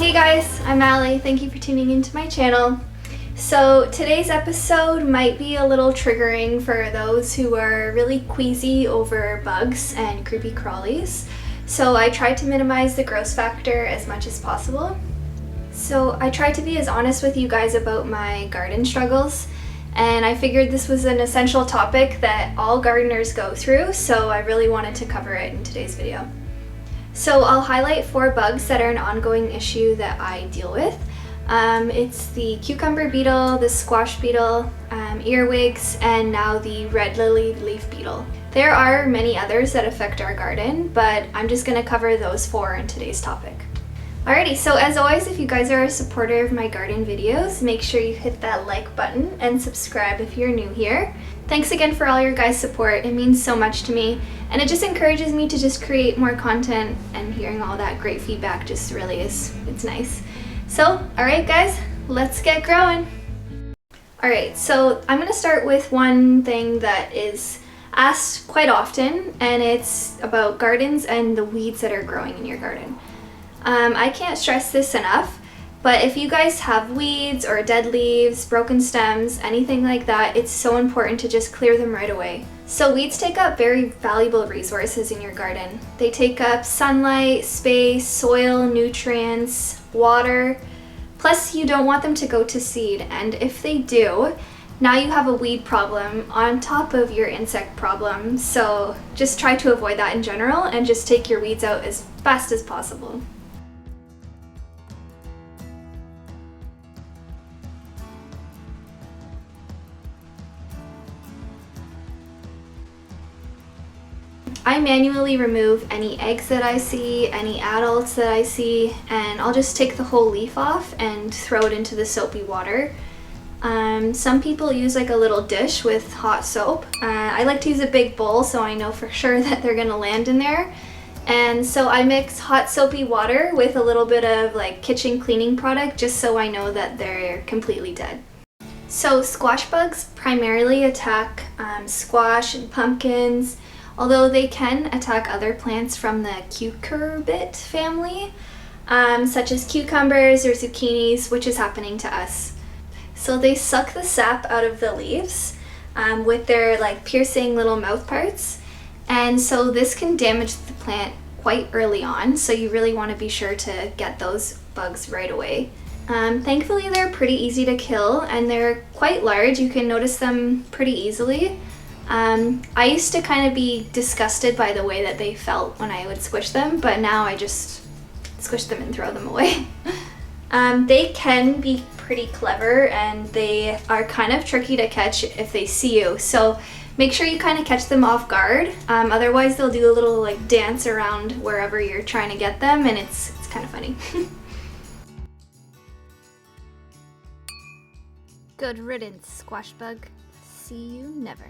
Hey guys, I'm Allie. Thank you for tuning into my channel. So today's episode might be a little triggering for those who are really queasy over bugs and creepy crawlies. So I tried to minimize the gross factor as much as possible. So I tried to be as honest with you guys about my garden struggles, and I figured this was an essential topic that all gardeners go through, so I really wanted to cover it in today's video. So I'll highlight 4 bugs that are an ongoing issue that I deal with. It's the cucumber beetle, the squash beetle, earwigs, and now the red lily leaf beetle. There are many others that affect our garden, but I'm just going to cover those 4 in today's topic. Alrighty, so as always, if you guys are a supporter of my garden videos, make sure you hit that like button and subscribe if you're new here. Thanks again for all your guys' support. It means so much to me, and it just encourages me to just create more content, and hearing all that great feedback just really it's nice. So, alright guys, let's get growing. Alright, so I'm going to start with one thing that is asked quite often, and it's about gardens and the weeds that are growing in your garden. I can't stress this enough, but if you guys have weeds or dead leaves, broken stems, anything like that, it's so important to just clear them right away. So weeds take up very valuable resources in your garden. They take up sunlight, space, soil, nutrients, water, plus you don't want them to go to seed, and if they do, now you have a weed problem on top of your insect problem, so just try to avoid that in general and just take your weeds out as fast as possible. I manually remove any eggs that I see, any adults that I see, and I'll just take the whole leaf off and throw it into the soapy water. Some people use like a little dish with hot soap. I like to use a big bowl so I know for sure that they're gonna land in there. And so I mix hot soapy water with a little bit of like kitchen cleaning product just so I know that they're completely dead. So squash bugs primarily attack squash and pumpkins, although they can attack other plants from the cucurbit family, such as cucumbers or zucchinis, which is happening to us. So they suck the sap out of the leaves with their like piercing little mouth parts, and so this can damage the plant quite early on, so you really want to be sure to get those bugs right away. Thankfully they're pretty easy to kill, and they're quite large. You can notice them pretty easily. I used to kind of be disgusted by the way that they felt when I would squish them, but now I just squish them and throw them away. They can be pretty clever, and they are kind of tricky to catch if they see you, so make sure you kind of catch them off guard. Otherwise they'll do a little like dance around wherever you're trying to get them, and it's kind of funny. Good riddance, squash bug. See you never.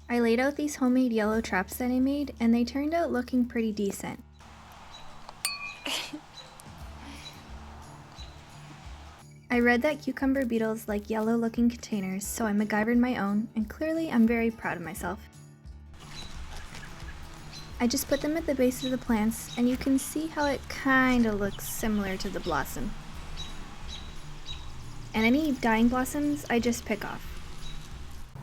I laid out these homemade yellow traps that I made, and they turned out looking pretty decent. I read that cucumber beetles like yellow looking containers, so I MacGyvered my own, and clearly I'm very proud of myself. I just put them at the base of the plants, and you can see how it kinda looks similar to the blossom. And any dying blossoms, I just pick off.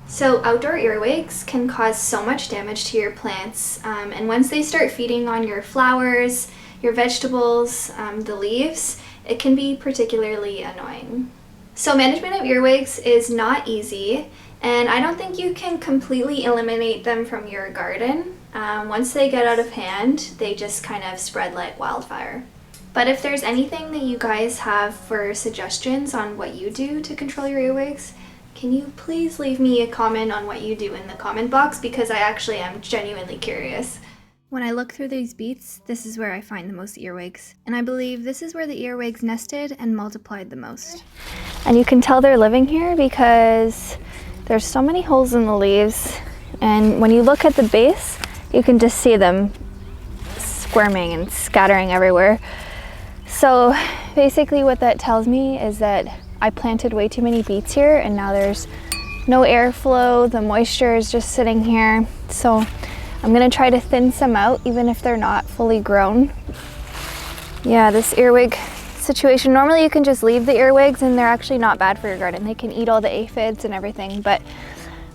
So outdoor earwigs can cause so much damage to your plants, and once they start feeding on your flowers, your vegetables, the leaves, it can be particularly annoying. So management of earwigs is not easy, and I don't think you can completely eliminate them from your garden. Once they get out of hand, they just kind of spread like wildfire. But if there's anything that you guys have for suggestions on what you do to control your earwigs, can you please leave me a comment on what you do in the comment box, because I actually am genuinely curious. When I look through these beets, this is where I find the most earwigs, and I believe this is where the earwigs nested and multiplied the most. And you can tell they're living here because there's so many holes in the leaves, and when you look at the base, you can just see them squirming and scattering everywhere. So basically what that tells me is that I planted way too many beets here and now there's no airflow. The moisture is just sitting here. So I'm gonna try to thin some out even if they're not fully grown. Yeah, this earwig situation, normally you can just leave the earwigs and they're actually not bad for your garden. They can eat all the aphids and everything, but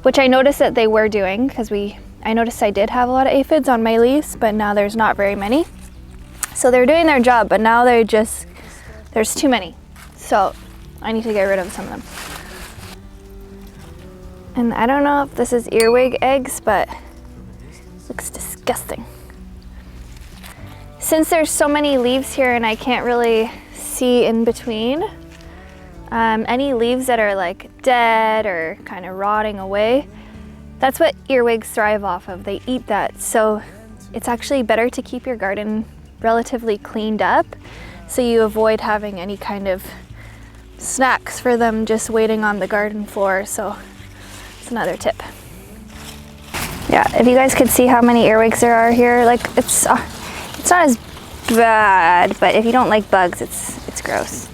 which I noticed that they were doing because I noticed I did have a lot of aphids on my leaves, but now there's not very many. So they're doing their job, but now there's too many. So I need to get rid of some of them. And I don't know if this is earwig eggs, but it looks disgusting. Since there's so many leaves here and I can't really see in between, any leaves that are like dead or kind of rotting away, that's what earwigs thrive off of. They eat that. So it's actually better to keep your garden relatively cleaned up so you avoid having any kind of snacks for them just waiting on the garden floor. So it's another tip. Yeah, if you guys could see how many earwigs there are here, like it's not as bad, but if you don't like bugs, it's gross.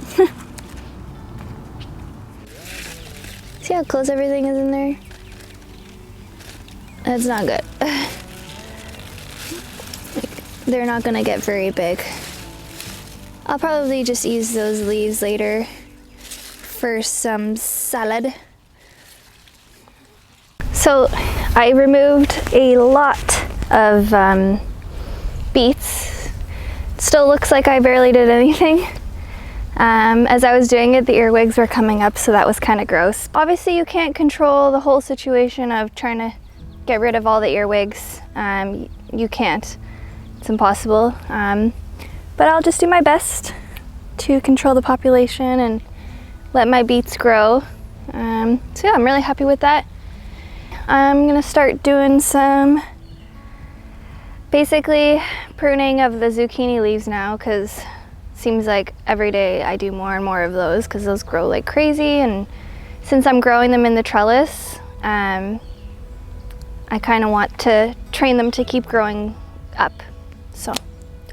See how close everything is in there? That's not good. They're not gonna get very big. I'll probably just use those leaves later for some salad. So I removed a lot of beets. Still looks like I barely did anything. As I was doing it, the earwigs were coming up, so that was kind of gross. Obviously you can't control the whole situation of trying to get rid of all the earwigs. You can't. It's impossible. But I'll just do my best to control the population and let my beets grow. So yeah, I'm really happy with that. I'm gonna start doing some basically pruning of the zucchini leaves now, because it seems like every day I do more and more of those because those grow like crazy, and since I'm growing them in the trellis, I kind of want to train them to keep growing up. So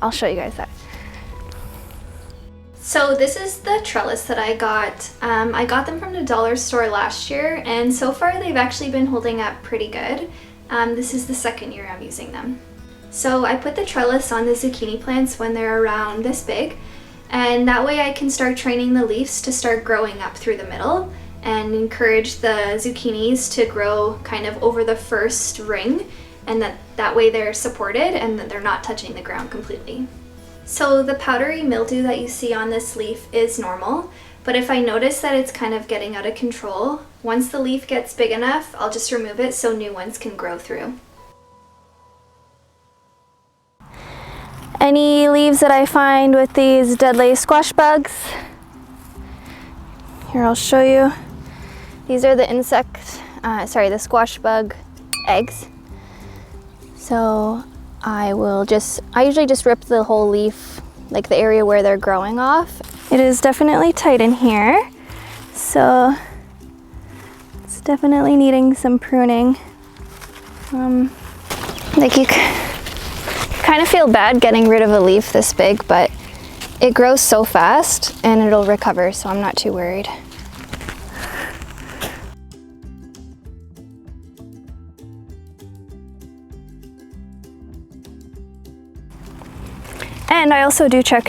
I'll show you guys that. So this is the trellis that I got. I got them from the dollar store last year, and so far they've actually been holding up pretty good. This is the second year I'm using them. So I put the trellis on the zucchini plants when they're around this big, and that way I can start training the leaves to start growing up through the middle and encourage the zucchinis to grow kind of over the first ring, and that way they're supported and that they're not touching the ground completely. So the powdery mildew that you see on this leaf is normal, but if I notice that it's kind of getting out of control, once the leaf gets big enough, I'll just remove it so new ones can grow through. Any leaves that I find with these deadly squash bugs, here I'll show you. These are the the squash bug eggs. So I usually just rip the whole leaf, like the area where they're growing off. It is definitely tight in here, so it's definitely needing some pruning. Like you kind of feel bad getting rid of a leaf this big, but it grows so fast and it'll recover, so I'm not too worried. And I also do check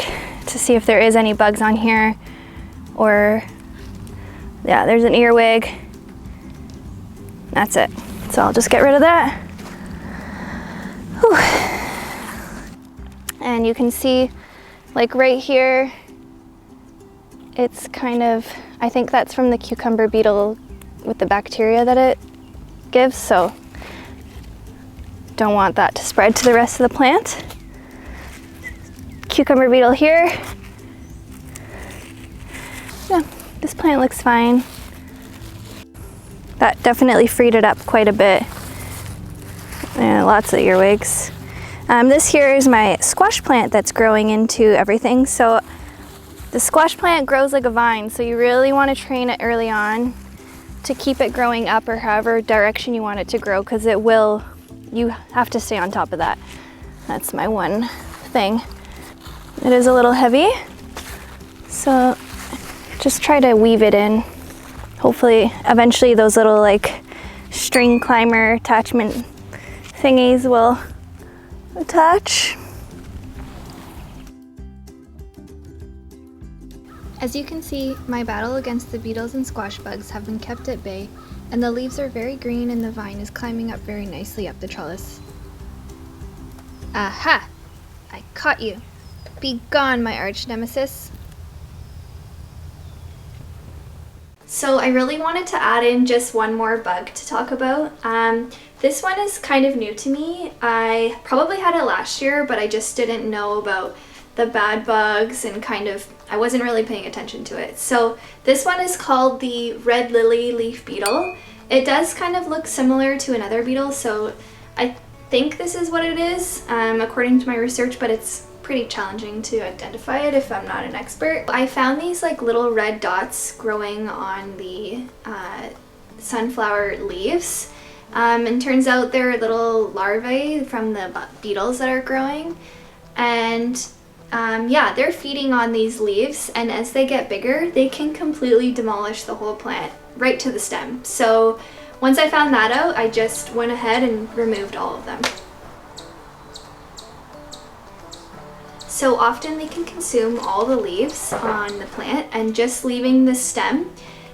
to see if there is any bugs on here, or yeah, there's an earwig. That's it. So I'll just get rid of that. Whew. And you can see, like right here, it's kind of, I think that's from the cucumber beetle with the bacteria that it gives, so don't want that to spread to the rest of the plant. Cucumber beetle here. Yeah, this plant looks fine. That definitely freed it up quite a bit. Yeah, lots of earwigs. This here is my squash plant that's growing into everything. So the squash plant grows like a vine, so you really want to train it early on to keep it growing up, or however direction you want it to grow, because you have to stay on top of that. That's my one thing. It is a little heavy, so just try to weave it in. Hopefully, eventually those little like string climber attachment thingies will attach. As you can see, my battle against the beetles and squash bugs have been kept at bay, and the leaves are very green and the vine is climbing up very nicely up the trellis. Aha! I caught you! Be gone, my arch nemesis! So I really wanted to add in just one more bug to talk about. This one is kind of new to me. I probably had it last year, but I just didn't know about the bad bugs and I wasn't really paying attention to it. So this one is called the red lily leaf beetle. It does kind of look similar to another beetle, so I think this is what it is, according to my research, but it's pretty challenging to identify it if I'm not an expert. I found these like little red dots growing on the sunflower leaves, and turns out they're little larvae from the beetles that are growing, and yeah, they're feeding on these leaves, and as they get bigger, they can completely demolish the whole plant right to the stem. So once I found that out, I just went ahead and removed all of them. So often they can consume all the leaves on the plant and just leaving the stem,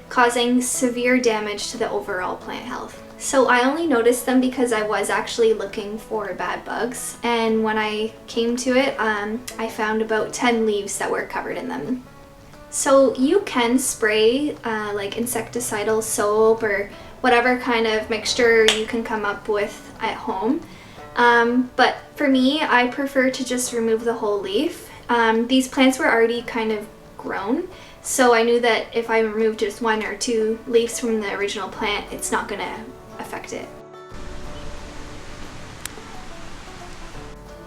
causing severe damage to the overall plant health. So I only noticed them because I was actually looking for bad bugs, and when I came to it, I found about 10 leaves that were covered in them. So you can spray like insecticidal soap or whatever kind of mixture you can come up with at home. But for me, I prefer to just remove the whole leaf. These plants were already kind of grown, so I knew that if I removed just 1 or 2 leaves from the original plant, it's not gonna affect it.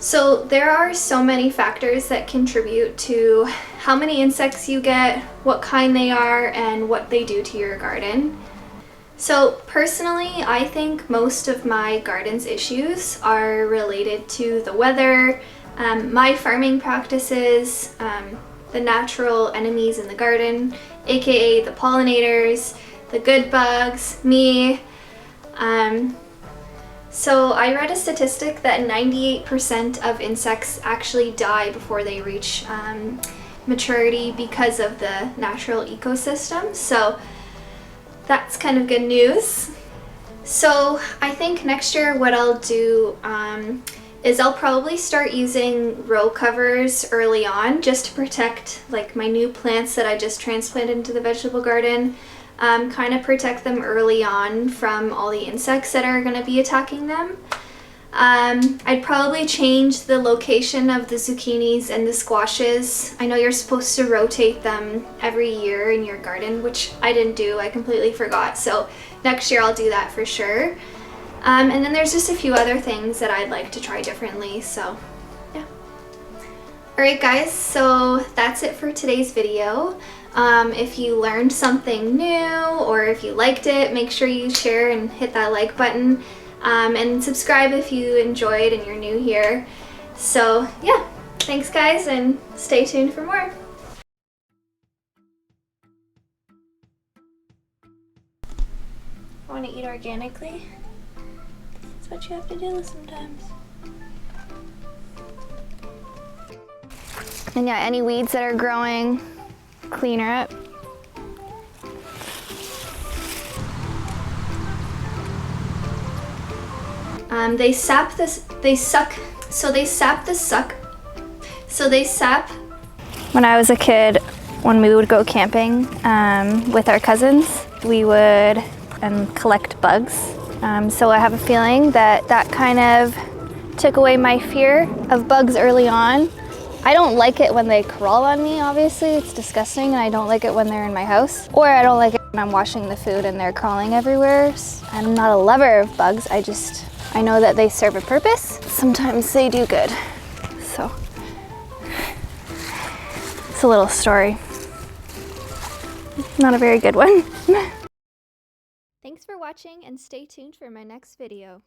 So there are so many factors that contribute to how many insects you get, what kind they are, and what they do to your garden. So personally, I think most of my garden's issues are related to the weather, my farming practices, the natural enemies in the garden, aka the pollinators, the good bugs, me. So I read a statistic that 98% of insects actually die before they reach maturity because of the natural ecosystem. So that's kind of good news. So I think next year what I'll do is I'll probably start using row covers early on just to protect like my new plants that I just transplanted into the vegetable garden. Kind of protect them early on from all the insects that are going to be attacking them. I'd probably change the location of the zucchinis and the squashes. I know you're supposed to rotate them every year in your garden, which I didn't do. I completely forgot. So next year I'll do that for sure. And then there's just a few other things that I'd like to try differently. So yeah. Alright guys, so that's it for today's video. If you learned something new or if you liked it, make sure you share and hit that like button. And subscribe if you enjoyed and you're new here. So yeah, thanks guys, and stay tuned for more. Want to eat organically? That's what you have to do sometimes. And yeah, any weeds that are growing, clean her up. They sap When I was a kid, when we would go camping with our cousins, we would collect bugs. So I have a feeling that that kind of took away my fear of bugs early on. I don't like it when they crawl on me, obviously. It's disgusting, and I don't like it when they're in my house. Or I don't like it when I'm washing the food and they're crawling everywhere. I'm not a lover of bugs, I know that they serve a purpose. Sometimes they do good. So, it's a little story. Not a very good one. Thanks for watching, and stay tuned for my next video.